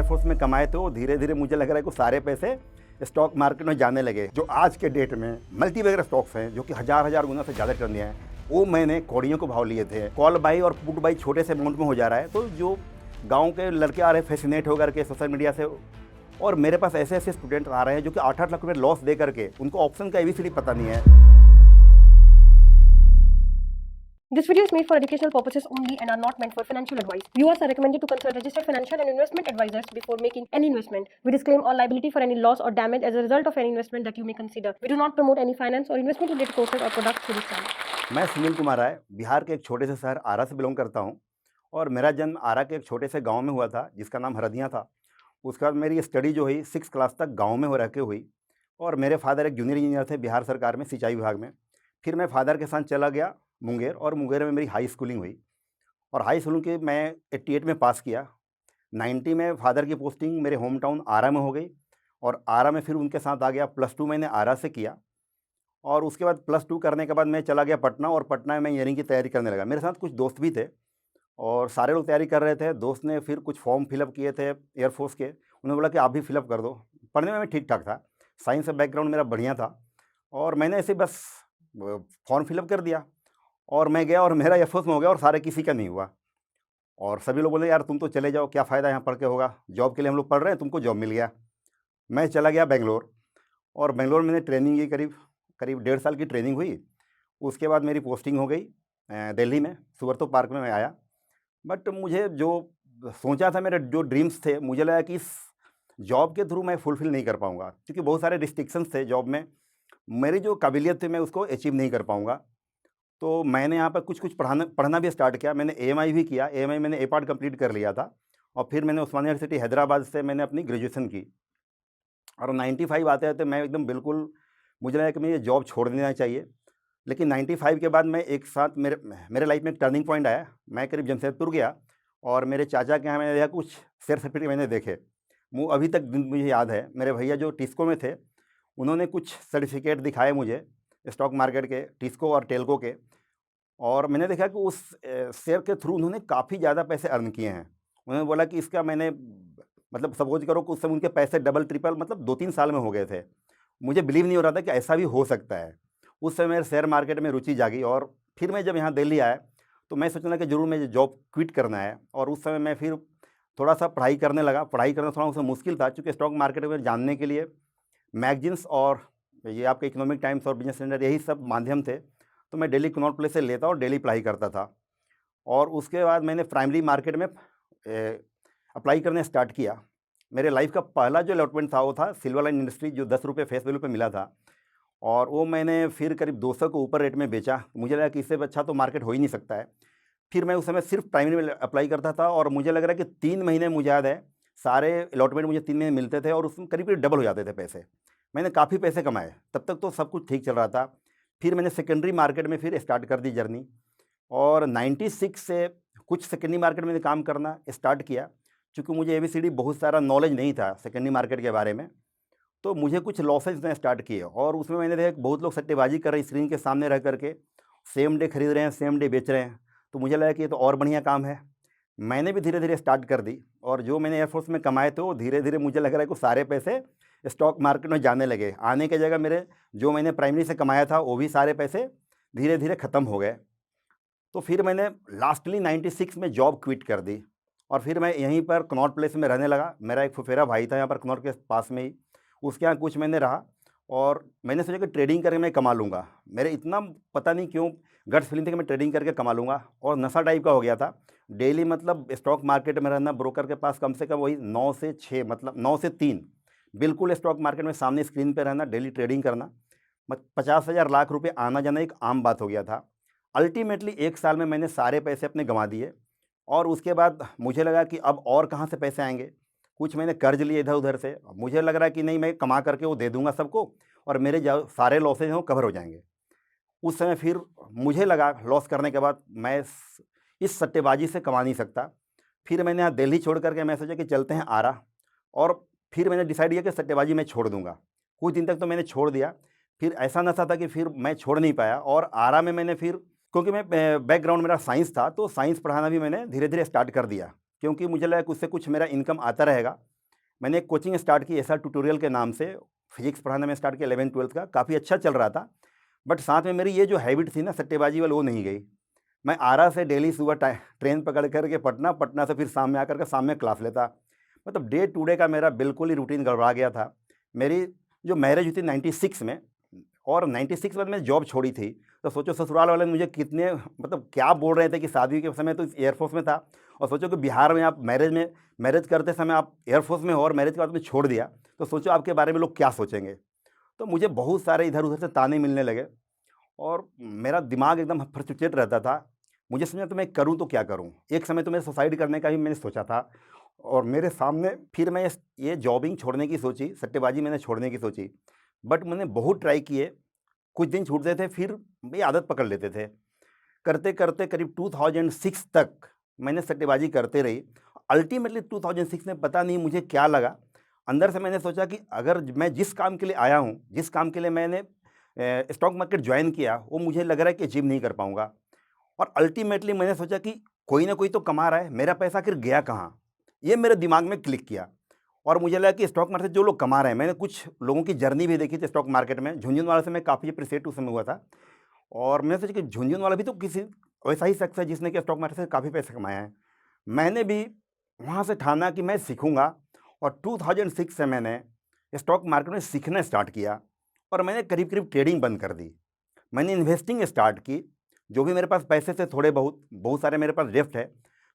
Air force में कमाए थे वो धीरे धीरे मुझे लग रहा है कि सारे पैसे स्टॉक मार्केट में जाने लगे। जो आज के डेट में मल्टी वगैरह स्टॉक्स हैं जो कि हजार गुना से ज़्यादा टर्न हैं, वो मैंने कौड़ियों को भाव लिए थे। कॉल बाई और पुट बाई छोटे से अमाउंट में हो जा रहा है। तो जो गांव के लड़के आ रहे हैं फैसिनेट होकर के सोशल मीडिया से, और मेरे पास ऐसे ऐसे स्टूडेंट आ रहे हैं जो कि 8-8 लाख रुपये लॉस दे करके उनको ऑप्शन का एबीसीडी पता नहीं है। This video is made for educational purposes only and are not meant for financial advice. Viewers are recommended to consult registered financial and investment advisors before making any investment. We disclaim all liability for any loss or damage as a result of any investment that you may consider. We do not promote any finance or investment related courses or products through this channel. मैं सुनील कुमार राय बिहार के एक छोटे से शहर आरा से belong करता हूँ, और मेरा जन्म आरा के एक छोटे से गांव में हुआ था जिसका नाम हरदिया था। उसके बाद मेरी स्टडी जो हुई 6 क्लास तक गांव में हो रह के हुई, और मेरे फादर एक जूनियर इंजीनियर थे बिहार सरकार में सिंचाई विभाग में। फिर मैं फादर के साथ चला गया मुंगेर, और मुंगेर में मेरी हाई स्कूलिंग हुई, और हाई स्कूलिंग के मैं 88 में पास किया। 90 में फादर की पोस्टिंग मेरे होम टाउन आरा में हो गई, और आरा में फिर उनके साथ आ गया। +2 मैंने आरा से किया, और उसके बाद +2 करने के बाद मैं चला गया पटना, और पटना में मैं इंजीनियरिंग की तैयारी करने लगा। मेरे साथ कुछ दोस्त भी थे और सारे लोग तैयारी कर रहे थे। दोस्त ने फिर कुछ फॉर्म फिलअप किए थे एयरफोर्स के, उन्होंने बोला कि आप भी फिलअप कर दो। पढ़ने में मैं ठीक ठाक था, साइंस का बैकग्राउंड मेरा बढ़िया था, और मैंने ऐसे बस फॉर्म फिलअप कर दिया और मैं गया, और मेरा एयरफोर्स में हो गया, और सारे किसी का नहीं हुआ। और सभी लोग बोले यार तुम तो चले जाओ, क्या फ़ायदा यहाँ पढ़ के होगा, जॉब के लिए हम लोग पढ़ रहे हैं, तुमको जॉब मिल गया। मैं चला गया बेंगलोर, और बेंगलोर में मैंने ट्रेनिंग की, करीब 1.5 साल की ट्रेनिंग हुई। उसके बाद मेरी पोस्टिंग हो गई दिल्ली में, सुब्रतो पार्क में मैं आया। बट मुझे जो सोचा था, मेरे जो ड्रीम्स थे, मुझे लगा कि इस जॉब के थ्रू मैं फुलफ़िल नहीं कर पाऊँगा, क्योंकि बहुत सारे रिस्ट्रिक्शंस थे जॉब में। मेरी जो काबिलियत थी मैं उसको अचीव नहीं कर पाऊँगा। तो मैंने यहाँ पर कुछ पढ़ना भी स्टार्ट किया। मैंने एएमआई भी किया, एएमआई मैंने ए पार्ट कंप्लीट कर लिया था, और फिर मैंने उस्मानिया यूनिवर्सिटी हैदराबाद से मैंने अपनी ग्रेजुएशन की। और 95 आते-आते मैं एकदम बिल्कुल, मुझे लगा कि मुझे जॉब छोड़ देना चाहिए। लेकिन 95 के बाद मैं एक साथ मेरे लाइफ में एक टर्निंग पॉइंट आया। मैं करीब जमशेदपुर गया, और मेरे चाचा के यहाँ मैंने देखा कुछ शेयर सर्टिफिकेट मैंने देखे। अभी तक दिन मुझे याद है, मेरे भैया जो टिस्को में थे, उन्होंने कुछ सर्टिफिकेट दिखाए मुझे स्टॉक मार्केट के, टिस्को और टेल्को के, और मैंने देखा कि उस शेयर के थ्रू उन्होंने काफ़ी ज़्यादा पैसे अर्न किए हैं। उन्होंने बोला कि इसका मैंने मतलब सपोज करो कि उस समय उनके पैसे डबल ट्रिपल मतलब 2-3 साल में हो गए थे। मुझे बिलीव नहीं हो रहा था कि ऐसा भी हो सकता है। उस समय मेरे शेयर मार्केट में रुचि जागी, और फिर मैं जब यहाँ दिल्ली आया तो मैं सोचना कि ज़रूर मुझे जॉब क्विट करना है। और उस समय मैं फिर थोड़ा-सा पढ़ाई करने लगा। पढ़ाई करना थोड़ा उसमें मुश्किल था, चूँकि स्टॉक मार्केट में जानने के लिए मैगज़ीन्स और ये आपके इकोनॉमिक टाइम्स और बिज़नेस स्टैंडर्ड यही सब माध्यम थे। तो मैं डेली कनॉट प्लेस से लेता और डेली पढ़ाई करता था। और उसके बाद मैंने प्राइमरी मार्केट में अप्लाई करने स्टार्ट किया। मेरे लाइफ का पहला जो अलॉटमेंट था वो था सिल्वर लाइन इंडस्ट्री, जो 10 रुपये फेस वैल्यू पे मिला था, और वो मैंने फिर करीब 200 के ऊपर रेट में बेचा। मुझे लगा कि इससे अच्छा तो मार्केट हो ही नहीं सकता है। फिर मैं उस समय सिर्फ प्राइमरी में अप्लाई करता था, और मुझे लग रहा है कि 3 महीने, मुझे याद है, सारे अलॉटमेंट मुझे 3 महीने मिलते थे, और उसमें करीब डबल हो जाते थे पैसे। मैंने काफ़ी पैसे कमाए, तब तक तो सब कुछ ठीक चल रहा था। फिर मैंने सेकेंडरी मार्केट में फिर स्टार्ट कर दी जर्नी, और 96 से कुछ सेकेंडरी मार्केट में काम करना स्टार्ट किया। चूँकि मुझे एबीसीडी बहुत सारा नॉलेज नहीं था सेकेंडरी मार्केट के बारे में, तो मुझे कुछ लॉसेज ने स्टार्ट किए, और उसमें मैंने देखा कि बहुत लोग सट्टेबाजी कर रहे हैं स्क्रीन के सामने रह करके, सेम डे खरीद रहे हैं, सेम डे बेच रहे हैं। तो मुझे लगा कि ये तो और बढ़िया काम है। मैंने भी धीरे धीरे स्टार्ट कर दी, और जो मैंने एयरफोर्स में कमाए थे वो धीरे धीरे मुझे लग रहा है कि सारे पैसे स्टॉक मार्केट में जाने लगे। आने की जगह मेरे जो मैंने प्राइमरी से कमाया था वो भी सारे पैसे धीरे धीरे ख़त्म हो गए। तो फिर मैंने लास्टली 96 में जॉब क्विट कर दी, और फिर मैं यहीं पर कनॉट प्लेस में रहने लगा। मेरा एक फुफेरा भाई था यहाँ पर कनॉट के पास में ही, उसके यहाँ कुछ महीने रहा, और मैंने सोचा कि ट्रेडिंग करके मैं कमा लूँगा। मेरे इतना पता नहीं क्यों गट्स फीलिंग थी कि मैं ट्रेडिंग करके कमा लूँगा, और नशा टाइप का हो गया था। डेली मतलब स्टॉक मार्केट में रहना, ब्रोकर के पास कम से कम वही 9 से 6 मतलब 9 से 3 बिल्कुल स्टॉक मार्केट में सामने स्क्रीन पे रहना, डेली ट्रेडिंग करना, 50,000 लाख रुपए आना जाना एक आम बात हो गया था। अल्टीमेटली 1 साल में मैंने सारे पैसे अपने गंवा दिए, और उसके बाद मुझे लगा कि अब और कहाँ से पैसे आएंगे। कुछ मैंने कर्ज लिए इधर उधर से, मुझे लग रहा है कि नहीं, मैं कमा करके वो दे दूंगा सबको, और मेरे जो सारे लॉसेज हैं वो कवर हो जाएंगे। उस समय फिर मुझे लगा लॉस करने के बाद मैं इस सट्टेबाजी से कमा नहीं सकता। फिर मैंने यहाँ दिल्ली छोड़ करके मैं सोचा कि चलते हैं आरा, और फिर मैंने डिसाइड किया कि सट्टेबाजी मैं छोड़ दूंगा। कुछ दिन तक तो मैंने छोड़ दिया, फिर ऐसा नशा था कि फिर मैं छोड़ नहीं पाया, और आरा में मैंने फिर, क्योंकि मैं बैकग्राउंड मेरा साइंस था, तो साइंस पढ़ाना भी मैंने धीरे धीरे स्टार्ट कर दिया, क्योंकि मुझे लगा कि उससे कुछ मेरा इनकम आता रहेगा। मैंने एक कोचिंग स्टार्ट की एसआर ट्यूटोरियल के नाम से, फिजिक्स पढ़ाना मैं स्टार्ट किया 11th-12th का, काफ़ी अच्छा चल रहा था। बट साथ में मेरी ये जो हैबिट थी ना सट्टेबाजी वाली, वो नहीं गई। मैं आरा से डेली सुबह ट्रेन पकड़ करके पटना, पटना से फिर शाम में आकर के शाम में क्लास लेता। मतलब डे टू डे का मेरा बिल्कुल ही रूटीन गड़बड़ा गया था। मेरी जो मैरिज हुई थी 96 में, और 96 के बाद मैंने जॉब छोड़ी थी, तो सोचो ससुराल वाले मुझे कितने मतलब क्या बोल रहे थे कि शादी के समय तो एयरफोर्स में था, और सोचो कि बिहार में आप मैरिज करते समय आप एयरफोर्स में हो और मैरिज के बाद में छोड़ दिया, तो सोचो आपके बारे में लोग क्या सोचेंगे। तो मुझे बहुत सारे इधर उधर से ताने मिलने लगे, और मेरा दिमाग एकदम फ्रस्ट्रेटेड रहता था। मुझे समझा तो मैं करूँ तो क्या करूँ। एक समय तो मैं सुसाइड करने का भी मैंने सोचा था, और मेरे सामने फिर मैं ये जॉबिंग छोड़ने की सोची, सट्टेबाजी मैंने छोड़ने की सोची। बट मैंने बहुत ट्राई किए, कुछ दिन छूटते थे, फिर ये आदत पकड़ लेते थे। करते करते करीब 2006 तक मैंने सट्टेबाजी करते रही। अल्टीमेटली 2006 में पता नहीं मुझे क्या लगा, अंदर से मैंने सोचा कि अगर मैं जिस काम के लिए आया हूँ, जिस काम के लिए मैंने स्टॉक मार्केट ज्वाइन किया, वो मुझे लग रहा है कि अचीव नहीं कर पाऊंगा। और अल्टीमेटली मैंने सोचा कि कोई ना कोई तो कमा रहा है, मेरा पैसा आखिर गया कहाँ, ये मेरे दिमाग में क्लिक किया। और मुझे लगा कि स्टॉक मार्केट जो लोग कमा रहे हैं, मैंने कुछ लोगों की जर्नी भी देखी थी स्टॉक मार्केट में। झुनझुनवाला से मैं काफ़ी अप्रिशिएट उस समय हुआ था, और मैंने सोचा कि झुनझुनवाला भी तो किसी वैसा ही शख्स है जिसने कि स्टॉक मार्केट से काफ़ी पैसे कमाए हैं। मैंने भी वहाँ से ठाना कि मैं सीखूंगा, और 2006 से मैंने स्टॉक मार्केट में सीखना स्टार्ट किया, और मैंने करीब करीब ट्रेडिंग बंद कर दी। मैंने इन्वेस्टिंग स्टार्ट की, जो भी मेरे पास पैसे थे थोड़े बहुत, बहुत सारे मेरे पास डेप्ट है।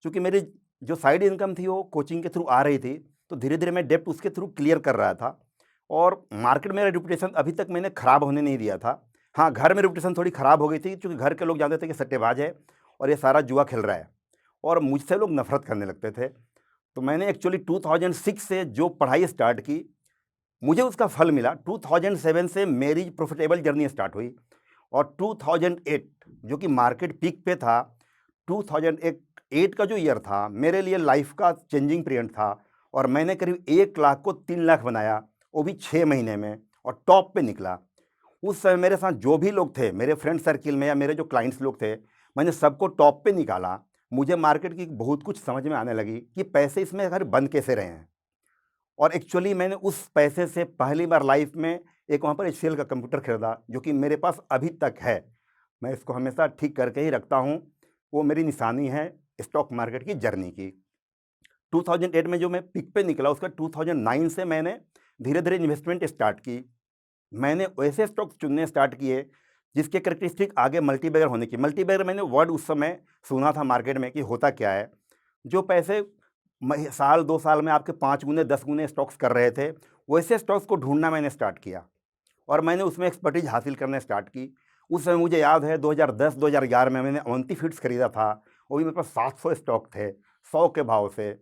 क्योंकि मेरी जो साइड इनकम थी वो कोचिंग के थ्रू आ रही थी, तो धीरे धीरे मैं डेप्ट उसके थ्रू क्लियर कर रहा था। और मार्केट में मेरा रेपुटेशन अभी तक मैंने ख़राब होने नहीं दिया था। हाँ, घर में रेपुटेशन थोड़ी ख़राब हो गई थी, क्योंकि घर के लोग जानते थे कि सट्टेबाज है और ये सारा जुआ खेल रहा है, और मुझसे लोग नफरत करने लगते थे। तो मैंने एक्चुअली 2006 से जो पढ़ाई स्टार्ट की, मुझे उसका फल मिला। 2007 से मेरी प्रॉफिटेबल जर्नी स्टार्ट हुई, और 2008 जो कि मार्केट पीक पे था, 2008 का जो ईयर था मेरे लिए लाइफ का चेंजिंग पीरियड था। और मैंने करीब 1 लाख को 3 लाख बनाया, वो भी 6 महीने में, और टॉप पे निकला। उस समय मेरे साथ जो भी लोग थे, मेरे फ्रेंड सर्किल में या मेरे जो क्लाइंट्स लोग थे, मैंने सबको टॉप पे निकाला। मुझे मार्केट की बहुत कुछ समझ में आने लगी कि पैसे इसमें अगर बंद कैसे रहे हैं। और एक्चुअली मैंने उस पैसे से पहली बार लाइफ में एक वहाँ पर एचसीएल का कंप्यूटर खरीदा, जो कि मेरे पास अभी तक है। मैं इसको हमेशा ठीक करके ही रखता हूँ। वो मेरी निशानी है स्टॉक मार्केट की जर्नी की। 2008 में जो मैं पिक पे निकला, उसका 2009 से मैंने धीरे धीरे इन्वेस्टमेंट स्टार्ट की। मैंने वैसे स्टॉक्स चुनने स्टार्ट किए जिसके करेक्टरिस्टिक आगे मल्टीबैगर होने की। मल्टीबैगर मैंने वर्ड उस समय सुना था मार्केट में कि होता क्या है। जो पैसे साल 2 साल में आपके 5 गुने 10 गुने स्टॉक्स कर रहे थे, वैसे स्टॉक्स को ढूंढना मैंने स्टार्ट किया, और मैंने उसमें एक्सपर्टीज हासिल करना स्टार्ट की। उस समय मुझे याद है 2010-2011 में मैंने अवंती फीड्स खरीदा था। वो भी मेरे पास 700 स्टॉक थे 100 के भाव से।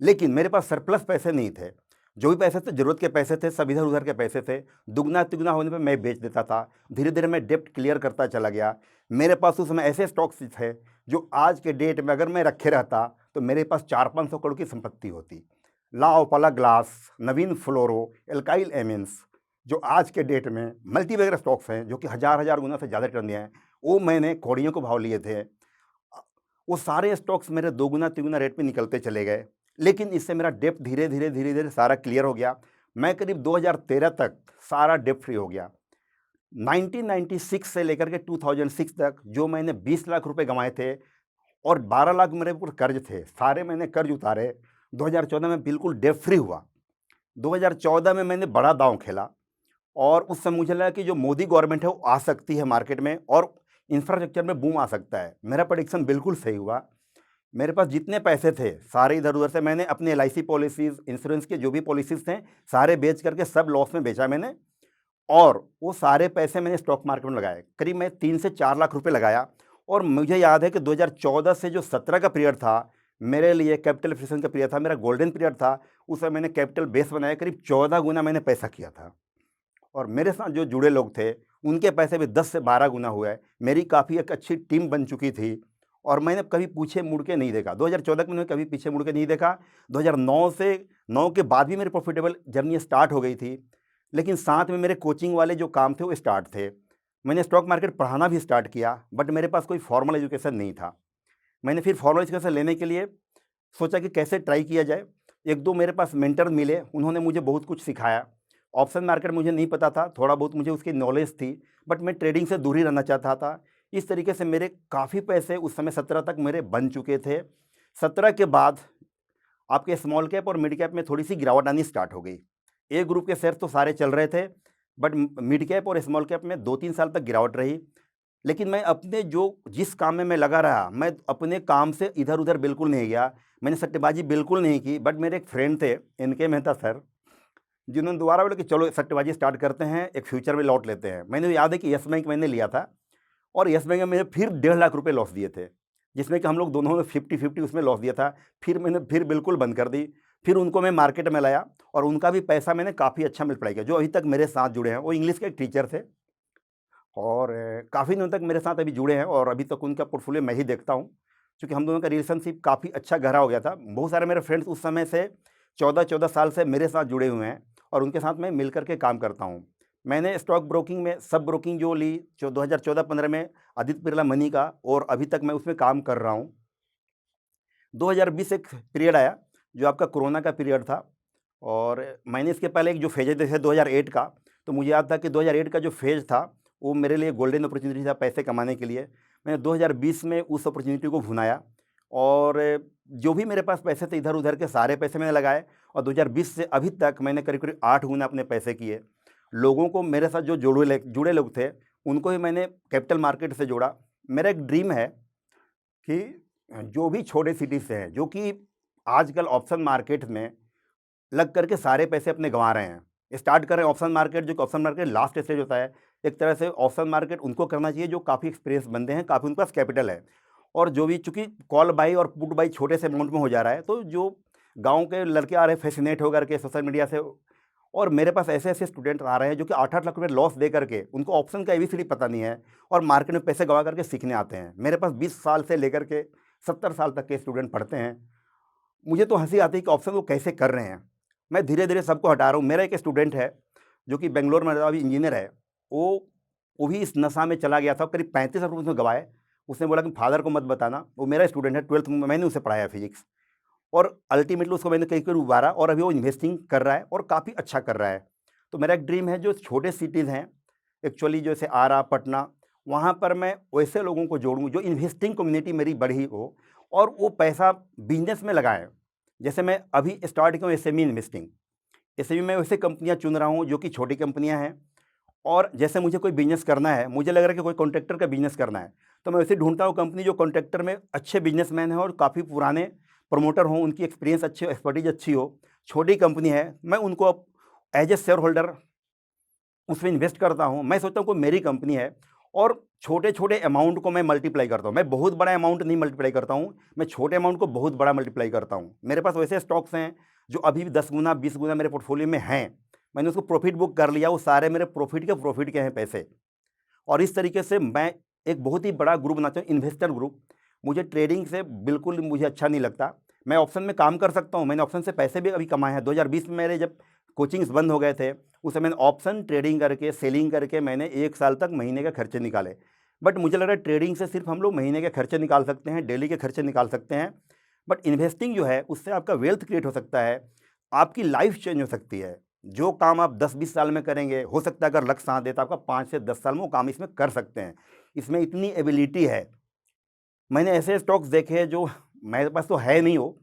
लेकिन मेरे पास सरप्लस पैसे नहीं थे। जो भी पैसे थे ज़रूरत के पैसे थे, सब इधर उधर के पैसे थे। दुगना तिगुना होने पे मैं बेच देता था। धीरे धीरे मैं डेप्ट क्लियर करता चला गया। मेरे पास उस समय ऐसे स्टॉक्स थे जो आज के डेट में अगर मैं रखे रहता तो मेरे पास 400-500 करोड़ की संपत्ति होती। लाओपाला ग्लास, नवीन फ्लोरो, एल्काइल एमिन्स, जो आज के डेट में मल्टीबैगर स्टॉक्स हैं, जो कि हज़ार हज़ार गुना से ज़्यादा रिटर्न दिए हैं, वो मैंने कौड़ियों को भाव लिए थे। वो सारे स्टॉक्स मेरे दोगुना तिगुना रेट पे निकलते चले गए। लेकिन इससे मेरा डेप्ट धीरे धीरे सारा क्लियर हो गया। मैं करीब 2013 तक सारा डेप्ट फ्री हो गया। 1996 से लेकर के 2006 तक जो मैंने 20 लाख रुपए कमाए थे, और 12 लाख मेरे ऊपर कर्ज थे, सारे मैंने कर्ज उतारे। 2014 में बिल्कुल डेप्ट फ्री हुआ। 2014 में मैंने बड़ा दांव खेला, और उस समय मुझे लगा कि जो मोदी गवर्नमेंट है वो आ सकती है मार्केट में, और इंफ्रास्ट्रक्चर में बूम आ सकता है। मेरा प्रेडिक्शन बिल्कुल सही हुआ। मेरे पास जितने पैसे थे सारे इधर उधर से मैंने अपने एलआईसी पॉलिसीज़, इंश्योरेंस के जो भी पॉलिसीज़ थे, सारे बेच करके सब लॉस में बेचा मैंने, और वो सारे पैसे मैंने स्टॉक मार्केट में लगाए। करीब मैं 3 से 4 लाख रुपए लगाया। और मुझे याद है कि 2014 से जो 17 का पीरियड था, मेरे लिए कैपिटल एप्रिसिएशन का पीरियड था, मेरा गोल्डन पीरियड था। उस समय मैंने कैपिटल बेस बनाया, करीब 14 गुना मैंने पैसा किया था। और मेरे साथ जो जुड़े लोग थे उनके पैसे भी 10 से 12 गुना हुए। मेरी काफ़ी एक अच्छी टीम बन चुकी थी, और मैंने कभी पीछे मुड़ के नहीं देखा। 2014 में मैंने कभी पीछे मुड़ के नहीं देखा। 2009 से 9 के बाद भी मेरी प्रॉफिटेबल जर्नी स्टार्ट हो गई थी। लेकिन साथ में मेरे कोचिंग वाले जो काम थे वो स्टार्ट थे। मैंने स्टॉक मार्केट पढ़ाना भी स्टार्ट किया, बट मेरे पास कोई फॉर्मल एजुकेशन नहीं था। मैंने फिर फॉर्मल एजुकेशन लेने के लिए सोचा कि कैसे ट्राई किया जाए। 1-2 मेरे पास मेंटर मिले, उन्होंने मुझे बहुत कुछ सिखाया। ऑप्शन मार्केट मुझे नहीं पता था, थोड़ा बहुत मुझे उसकी नॉलेज थी, बट मैं ट्रेडिंग से दूर ही रहना चाहता था। इस तरीके से मेरे काफ़ी पैसे उस समय 17 तक मेरे बन चुके थे। 17 के बाद आपके स्मॉल कैप और मिड कैप में थोड़ी-सी गिरावट आनी स्टार्ट हो गई। ए ग्रुप के शेयर तो सारे चल रहे थे, बट मिड कैप और स्मॉल कैप में 2-3 साल तक गिरावट रही। लेकिन मैं अपने जिस काम में मैं लगा रहा, मैं अपने काम से इधर-उधर बिल्कुल नहीं गया। मैंने सट्टेबाज़ी बिल्कुल नहीं की, बट मेरे एक फ्रेंड थे, इनके मेहता सर, जिन्होंने दोबारा बोला कि चलो सट्टेबाज़ी स्टार्ट करते हैं, एक फ्यूचर में लौट लेते हैं। मैंने याद है कि येस बैंक मैंने लिया था और येस बैंक में मैंने फिर 1.5 लाख रुपए लॉस दिए थे, जिसमें कि हम लोग दोनों ने 50-50 उसमें लॉस दिया था। फिर मैंने फिर बिल्कुल बंद कर दी। फिर उनको मैं मार्केट में लाया और उनका भी पैसा मैंने काफ़ी अच्छा मल्टीप्लाई किया। जो अभी तक मेरे साथ जुड़े हैं, वो इंग्लिश के एक टीचर थे और काफ़ी दिनों तक मेरे साथ अभी जुड़े हैं और अभी तक उनका पोर्टफोलियो मैं ही देखता हूँ, क्योंकि हम दोनों का रिलेशनशिप काफ़ी अच्छा गहरा हो गया था। बहुत सारे मेरे फ्रेंड्स उस समय से 14-14 साल से मेरे साथ जुड़े हुए हैं और उनके साथ मैं मिल कर के काम करता हूँ। मैंने स्टॉक ब्रोकिंग में सब ब्रोकिंग जो ली 2014-15 में आदित्य बिरला मनी का, और अभी तक मैं उसमें काम कर रहा हूँ। 2020 एक पीरियड आया जो आपका कोरोना का पीरियड था और मैंने इसके पहले एक जो फेज देखे 2008 का, तो मुझे याद था कि 2008 का जो फेज था वो मेरे लिए गोल्डन अपॉर्चुनिटी था पैसे कमाने के लिए। मैंने 2020 में उस अपॉर्चुनिटी को भुनाया और जो भी मेरे पास पैसे थे इधर उधर के सारे पैसे मैंने लगाए और 2020 से अभी तक मैंने करीब करीब 8 गुना अपने पैसे किए। लोगों को मेरे साथ जो जुड़े लोग थे उनको ही मैंने कैपिटल मार्केट से जोड़ा। मेरा एक ड्रीम है कि जो भी छोटे सिटी से हैं, जो कि आजकल ऑप्शन मार्केट में लग करके सारे पैसे अपने गंवा रहे हैं, स्टार्ट करें ऑप्शन मार्केट, जो कि ऑप्शन मार्केट लास्ट स्टेज होता है। एक तरह से ऑप्शन मार्केट उनको करना चाहिए जो काफ़ी एक्सपीरियंस बंदे हैं, काफ़ी उनके पास कैपिटल है और जो भी, चूँकि कॉल बाई और पुट बाई छोटे से अमाउंट में हो जा रहा है, तो जो गाँव के लड़के आ रहे हैं फैसिनेट होकर के सोशल मीडिया से, और मेरे पास ऐसे-ऐसे स्टूडेंट आ रहे हैं जो कि 8-8 लाख रुपए लॉस दे करके, उनको ऑप्शन का एबीसीडी पता नहीं है और मार्केट में पैसे गँवा करके सीखने आते हैं। मेरे पास 20 साल से लेकर के 70 साल तक के स्टूडेंट पढ़ते हैं। मुझे तो हँसी आती है कि ऑप्शन वो कैसे कर रहे हैं। मैं धीरे-धीरे सबको हटा रहा हूँ। मेरा एक स्टूडेंट है जो कि बेंगलोर में अभी इंजीनियर है। वो भी इस नशा में चला गया था, करीब 35 लाख रुपए उसने गँवाए। उसने बोला कि फादर को मत बताना। वो मेरा स्टूडेंट है, 12th में मैंने उसे पढ़ाया फिज़िक्स और अल्टीमेटली उसको मैंने कहीं-कहीं उबारा और अभी वो इन्वेस्टिंग कर रहा है और काफ़ी अच्छा कर रहा है। तो मेरा एक ड्रीम है जो छोटे सिटीज़ हैं, एक्चुअली जैसे आरा, पटना, वहाँ पर मैं वैसे लोगों को जोड़ूँ जो इन्वेस्टिंग कम्युनिटी मेरी बड़ी हो और वो पैसा बिज़नेस में लगाएँ। जैसे मैं अभी स्टार्ट किया हूँ एसएमई इन्वेस्टिंग। एसएमई में वैसे कंपनियाँ चुन रहा हूँ जो कि छोटी कंपनियाँ हैं और जैसे मुझे कोई बिज़नेस करना है, मुझे लग रहा है कि कोई कॉन्ट्रैक्टर का बिज़नेस करना है, तो मैं वैसे ढूँढता हूँ कंपनी जो कॉन्ट्रैक्टर में अच्छे बिज़नेसमैन हैं और काफ़ी पुराने प्रमोटर हों, उनकी एक्सपीरियंस अच्छी हो, एक्सपर्टीज़ अच्छी हो। छोटी कंपनी है, मैं उनको अब एज़ ए शेयर होल्डर उसमें इन्वेस्ट करता हूँ। मैं सोचता हूँ कोई मेरी कंपनी है और छोटे-छोटे अमाउंट को मैं मल्टीप्लाई करता हूँ। मैं बहुत बड़ा अमाउंट नहीं मल्टीप्लाई करता हूँ, मैं छोटे अमाउंट को बहुत बड़ा मल्टीप्लाई करता हूँ। मेरे पास वैसे स्टॉक्स हैं जो अभी भी 10 गुना, 20 गुना मेरे पोर्टफोलियो में हैं। मैंने उसको प्रॉफ़िट बुक कर लिया, वो सारे मेरे प्रॉफ़िट के हैं पैसे। और इस तरीके से मैं एक बहुत ही बड़ा ग्रुप बनाता हूँ, इन्वेस्टर ग्रुप। मुझे ट्रेडिंग से बिल्कुल मुझे अच्छा नहीं लगता। मैं ऑप्शन में काम कर सकता हूँ, मैंने ऑप्शन से पैसे भी अभी कमाए हैं। 2020 में मेरे जब कोचिंग्स बंद हो गए थे, उस समय मैंने ऑप्शन ट्रेडिंग करके, सेलिंग करके मैंने 1 साल तक महीने के खर्चे निकाले। बट मुझे लग रहा है ट्रेडिंग से सिर्फ हम लोग महीने के खर्चे निकाल सकते हैं, डेली के खर्चे निकाल सकते हैं। बट इन्वेस्टिंग जो है, उससे आपका वेल्थ क्रिएट हो सकता है, आपकी लाइफ़ चेंज हो सकती है। जो काम आप 10-20 साल में करेंगे, हो सकता है अगर लक साथ दे तो आपका 5 से 10 साल में वो काम इसमें कर सकते हैं। इसमें इतनी एबिलिटी है। मैंने ऐसे स्टॉक्स देखे हैं जो मेरे पास तो है नहीं वो,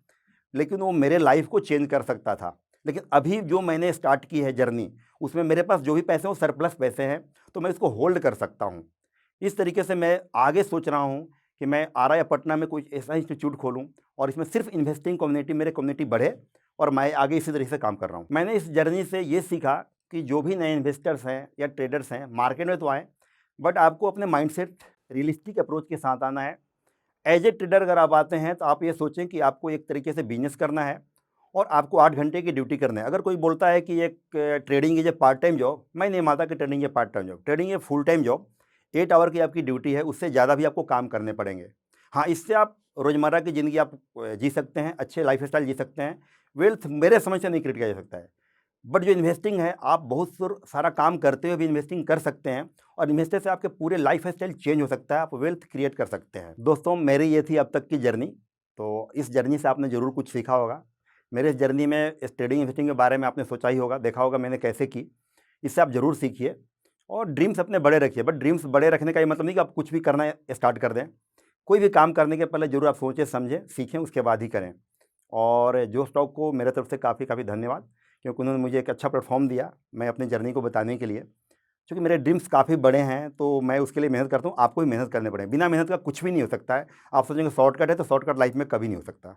लेकिन वो मेरे लाइफ़ को चेंज कर सकता था। लेकिन अभी जो मैंने स्टार्ट की है जर्नी, उसमें मेरे पास जो भी पैसे हैं वो सरप्लस पैसे हैं, तो मैं इसको होल्ड कर सकता हूँ। इस तरीके से मैं आगे सोच रहा हूँ कि मैं आरा या पटना में कोई ऐसा इंस्टीट्यूट खोलूँ और इसमें सिर्फ इन्वेस्टिंग कम्युनिटी, मेरे कम्युनिटी बढ़े और मैं आगे इसी तरीके से काम कर रहा हूँ। मैंने इस जर्नी से ये सीखा कि जो भी नए इन्वेस्टर्स हैं या ट्रेडर्स हैं, मार्केट में तो आएँ, बट आपको अपने माइंडसेट रियलिस्टिक अप्रोच के साथ आना है। एज ए ट्रेडर अगर आप आते हैं तो आप ये सोचें कि आपको एक तरीके से बिजनेस करना है और आपको 8 घंटे की ड्यूटी करना है। अगर कोई बोलता है कि एक trading is a part time job, मैं नहीं मानता कि trading a part time job. Trading a full time job, 8 hour की आपकी ड्यूटी है, उससे ज़्यादा भी आपको काम करने पड़ेंगे। हाँ, इससे आप रोज़मर्रा की ज़िंदगी आप जी सकते हैं, अच्छे लाइफ स्टाइल जी सकते हैं। वेल्थ मेरे समझ से नहीं क्रिएट किया जा सकता है। बट जो इन्वेस्टिंग है, आप बहुत सारा काम करते हुए भी इन्वेस्टिंग कर सकते हैं और इन्वेस्टर से आपके पूरे लाइफ स्टाइल चेंज हो सकता है, आप वेल्थ क्रिएट कर सकते हैं। दोस्तों, मेरी ये थी अब तक की जर्नी, तो इस जर्नी से आपने ज़रूर कुछ सीखा होगा। मेरे इस जर्नी में इस ट्रेडिंग इन्वेस्टिंग के बारे में आपने सोचा ही होगा, देखा होगा मैंने कैसे की। इससे आप ज़रूर सीखिए और ड्रीम्स अपने बड़े रखिए। बट ड्रीम्स बड़े रखने का ये मतलब नहीं कि आप कुछ भी करना स्टार्ट कर दें। कोई भी काम करने के पहले ज़रूर आप सोचें, समझें, सीखें, उसके बाद ही करें। और जो स्टॉक को मेरे तरफ से काफ़ी काफ़ी धन्यवाद, क्योंकि उन्होंने मुझे एक अच्छा प्लेटफॉर्म दिया मैं अपनी जर्नी को बताने के लिए। क्योंकि मेरे ड्रीम्स काफ़ी बड़े हैं, तो मैं उसके लिए मेहनत करता हूँ। आपको भी मेहनत करने पड़े, बिना मेहनत का कुछ भी नहीं हो सकता है। आप सोचेंगे शॉर्टकट है, तो शॉर्टकट लाइफ में कभी नहीं हो सकता।